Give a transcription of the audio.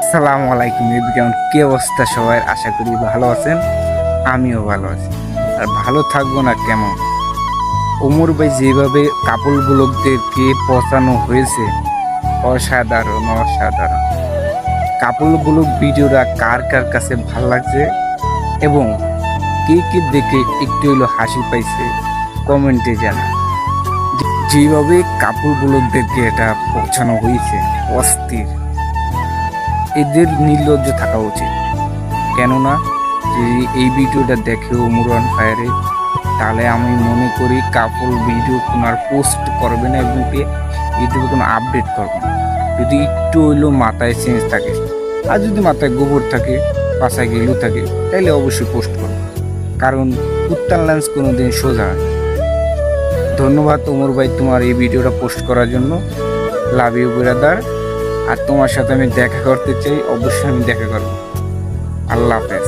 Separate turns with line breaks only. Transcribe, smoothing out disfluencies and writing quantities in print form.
আসসালামু আলাইকুম এভরিওয়ান, কি অবস্থা সবাই? আশা করি ভালো আছেন। আমিও ভালো আছি। আর ভালো থাকবো না কেমন? ওমর ভাই যেভাবে কাপল ব্লগদেরকে পচানো হয়েছে, অসাধারণ অসাধারণ। কাপল ব্লগ ভিডিওটা কার কার কাছে ভাল লাগছে এবং কে কে দেখে একটু হইলো হাসি পাইছে, কমেন্টে জানা। যেভাবে কাপল ব্লগদেরকে এটা পৌঁছানো হয়েছে, অস্থির। এদের নির্লজ্জ থাকা উচিত। কেননা যদি এই ভিডিওটা দেখে মুরন ফায়ারে, তাহলে আমি মনে করি কাপল ভিডিও কোনো আর পোস্ট করবে না এবং ইউটিউবে কোনো আপডেট করবে না, যদি একটু হইলেও মাথায় চেঞ্জ থাকে। আর যদি মাথায় গোবর থাকে, পাশায় গেলু থাকে, তাহলে অবশ্যই পোস্ট করবে। কারণ কুত্তার লাঞ্চ কোনো দিন সোজা হয় না। ধন্যবাদ ওমর ভাই তোমার এই ভিডিওটা পোস্ট করার জন্য। Love you brother. আর তোমার সাথে আমি দেখা করতে চাই, অবশ্যই আমি দেখা করবো। আল্লাহ হাফেজ।